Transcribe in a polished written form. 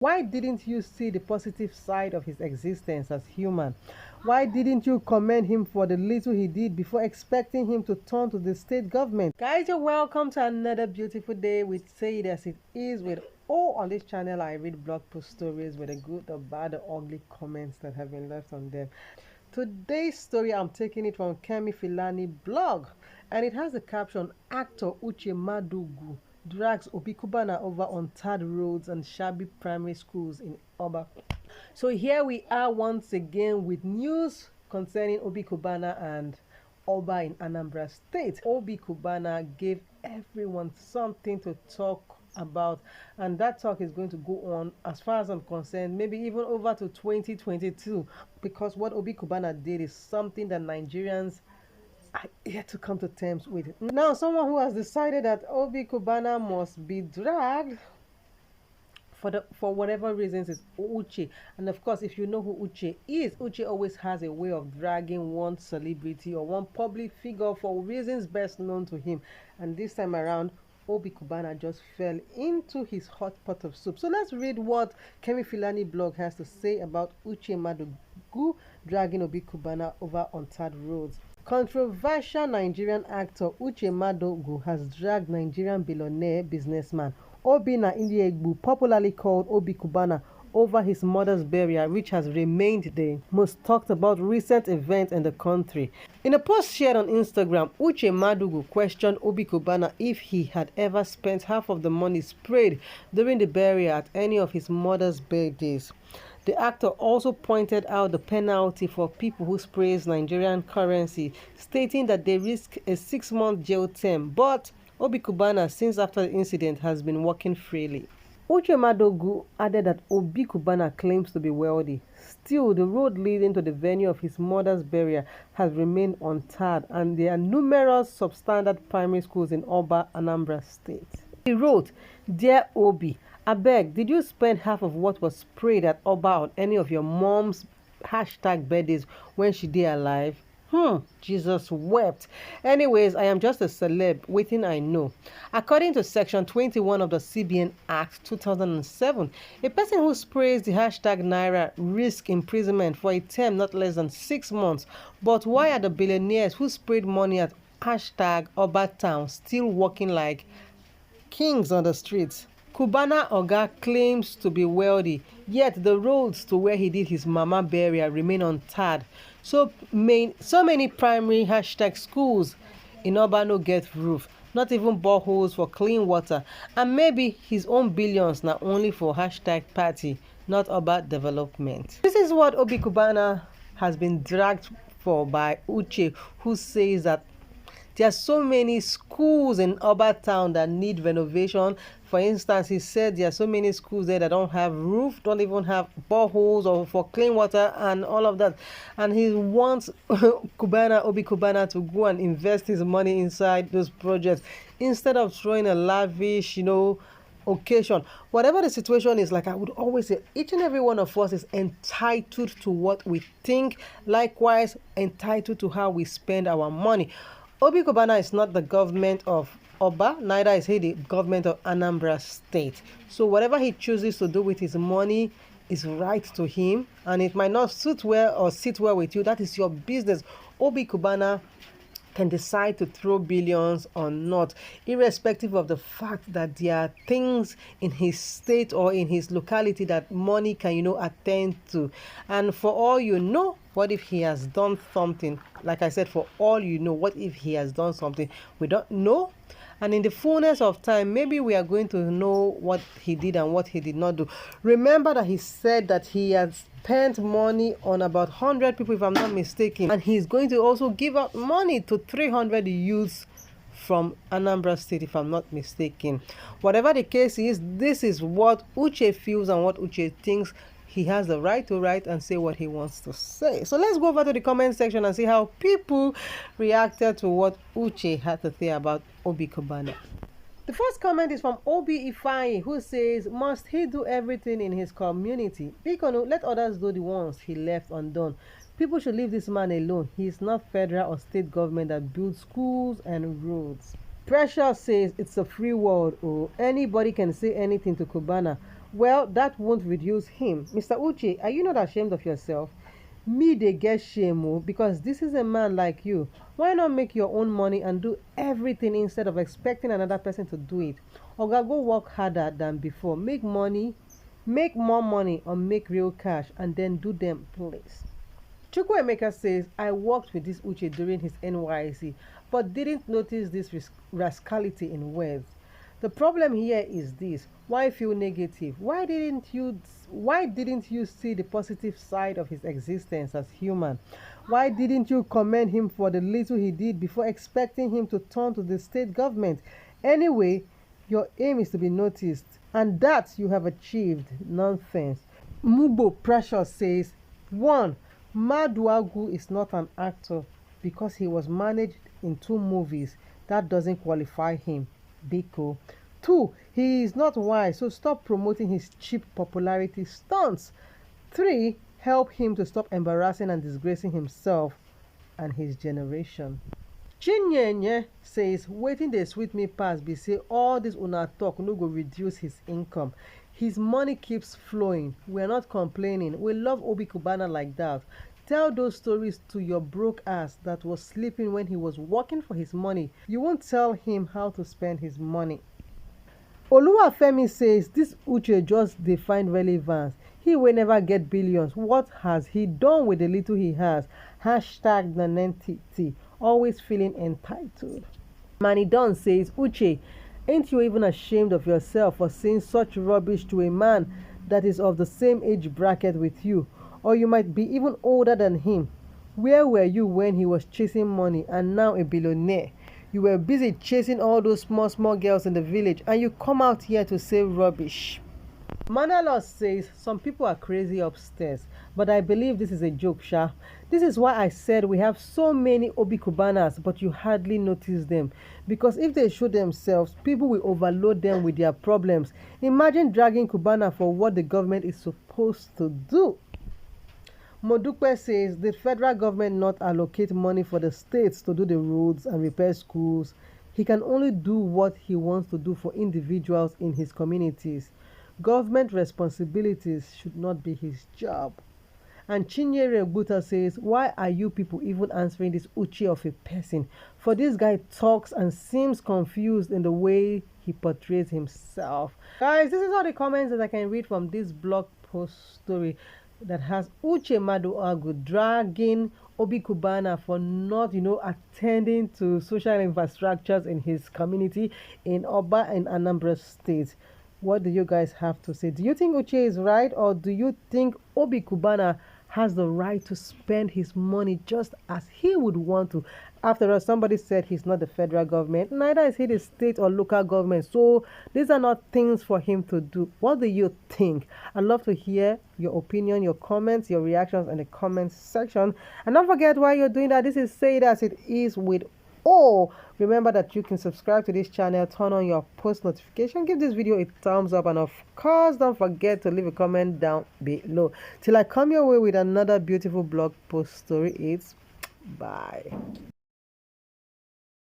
Why didn't you see the positive side of his existence as human? Why didn't you commend him for the little he did before expecting him to turn to the state government? Guys, you're welcome to another beautiful day with Say It As It Is with all on this channel. I read blog post stories with the good, the bad, the ugly comments that have been left on them. Today's story, I'm taking it from Kemifilani blog, and it has the caption, Actor Uche Maduagwu drags Obi Cubana over on tarred roads and shabby primary schools in Oba. So here we are once again with news concerning Obi Cubana and Oba in Anambra State. Obi Cubana gave everyone something to talk about, and that talk is going to go on, as far as I'm concerned, maybe even over to 2022, because what Obi Cubana did is something that Nigerians are yet to come to terms with. Now, someone who has decided that Obi Cubana must be dragged for whatever reasons is Uche. And of course, if you know who Uche is, Uche always has a way of dragging one celebrity or one public figure for reasons best known to him. And this time around, Obi Cubana just fell into his hot pot of soup. So let's read what Kemifilani blog has to say about Uche Maduagwu dragging Obi Cubana over on tarred roads. Controversial Nigerian actor Uche Maduagwu has dragged Nigerian billionaire businessman Obi Cubana, popularly called Obi Cubana, over his mother's burial, which has remained the most talked about recent event in the country. In a post shared on Instagram, Uche Maduagwu questioned Obi Cubana if he had ever spent half of the money sprayed during the burial at any of his mother's birthdays. The actor also pointed out the penalty for people who sprays Nigerian currency, stating that they risk a 6-month jail term, but Obi Cubana, since after the incident, has been working freely. Uche Maduagwu added that Obi Cubana claims to be wealthy. Still, the road leading to the venue of his mother's burial has remained untarred, and there are numerous substandard primary schools in Oba, Anambra State. He wrote, "Dear Obi, abeg, did you spend half of what was sprayed at Oba on any of your mom's #birthdays when she dey alive?" Jesus wept. Anyways, I am just a celeb, waiting I know. According to Section 21 of the CBN Act 2007, a person who sprays the #Naira risks imprisonment for a term not less than 6 months. But why are the billionaires who sprayed money at #Obatown still walking like kings on the streets? Cubana Oga claims to be wealthy, yet the roads to where he did his mama burial remain untarred. So many primary #schools in Obano get roof, not even boreholes for clean water, and maybe his own billions not only for #party, not about development. This is what Obi Cubana has been dragged for by Uche, who says that there are so many schools in Obatown that need renovation. For instance, he said there are so many schools there that don't have roof, don't even have boreholes or for clean water and all of that. And he wants Obi Cubana to go and invest his money inside those projects instead of throwing a lavish, occasion. Whatever the situation is, like I would always say, each and every one of us is entitled to what we think, likewise entitled to how we spend our money. Obi Cubana is not the government of Oba, neither is he the government of Anambra State. So whatever he chooses to do with his money is right to him, and it might not suit well or sit well with you. That is your business. Obi Cubana can decide to throw billions or not, irrespective of the fact that there are things in his state or in his locality that money can, attend to. And for all you know, what if he has done something? Like I said, for all you know, what if he has done something? We don't know. And in the fullness of time, maybe we are going to know what he did and what he did not do. Remember that he said that he had spent money on about 100 people, if I'm not mistaken. And he's going to also give out money to 300 youths from Anambra State, if I'm not mistaken. Whatever the case is, this is what Uche feels and what Uche thinks. He has the right to write and say what he wants to say. So let's go over to the comment section and see how people reacted to what Uche had to say about Obi Cubana. The first comment is from Obi Ifeanyi, who says, "Must he do everything in his community? Bikono, let others do the ones he left undone. People should leave this man alone. He is not federal or state government that builds schools and roads." Precious says, "It's a free world. Oh, anybody can say anything to Cubana. Well, that won't reduce him. Mr. Uche, are you not ashamed of yourself? Me, they get shame, oh, because this is a man like you. Why not make your own money and do everything instead of expecting another person to do it? Oga, go work harder than before. Make money, make more money, or make real cash, and then do them, please. Chukwuemeka says, I worked with this Uche during his NYC, but didn't notice this rascality in words. The problem here is this: why feel negative? Why didn't you see the positive side of his existence as human? Why didn't you commend him for the little he did before expecting him to turn to the state government? Anyway, your aim is to be noticed, and that you have achieved. Nonsense. Mubo Precious says, 1. Maduagwu is not an actor because he was managed in 2 movies. That doesn't qualify him. Biko. 2. He is not wise, so stop promoting his cheap popularity stunts. 3. Help him to stop embarrassing and disgracing himself and his generation. Chinyenye says, waiting dey sweet me pass be say all this una talk no go reduce his income. His money keeps flowing. We're not complaining. We love Obi Cubana like that. Tell those stories to your broke ass that was sleeping when he was working for his money. You won't tell him how to spend his money. Oluwafemi says, this Uche just define relevance. He will never get billions. What has he done with the little he has? Hashtag nonentity. Always feeling entitled. Manidon says, Uche, ain't you even ashamed of yourself for saying such rubbish to a man that is of the same age bracket with you? Or you might be even older than him. Where were you when he was chasing money and now a billionaire? You were busy chasing all those small girls in the village, and you come out here to say rubbish. Manalo says, some people are crazy upstairs, but I believe this is a joke, Sha. This is why I said we have so many Obi Cubanas, but you hardly notice them. Because if they show themselves, people will overload them with their problems. Imagine dragging Cubana for what the government is supposed to do. Modupe says, did federal government not allocate money for the states to do the roads and repair schools? He can only do what he wants to do for individuals in his communities. Government responsibilities should not be his job. And Chinyere Buta says, why are you people even answering this Uche of a person? For this guy talks and seems confused in the way he portrays himself. Guys, this is all the comments that I can read from this blog post story that has Uche Maduagwu dragging Obi Cubana for not, attending to social infrastructures in his community in Oba and Anambra State. What do you guys have to say? Do you think Uche is right, or do you think Obi Cubana has the right to spend his money just as he would want to? After all, somebody said he's not the federal government, neither is he the state or local government. So these are not things for him to do. What do you think? I'd love to hear your opinion, your comments, your reactions in the comments section. And don't forget, while you're doing that, this is Say It As It Is with O. Remember that you can subscribe to this channel, turn on your post notification, give this video a thumbs up, and of course don't forget to leave a comment down below. Till I come your way with another beautiful blog post story, it's bye.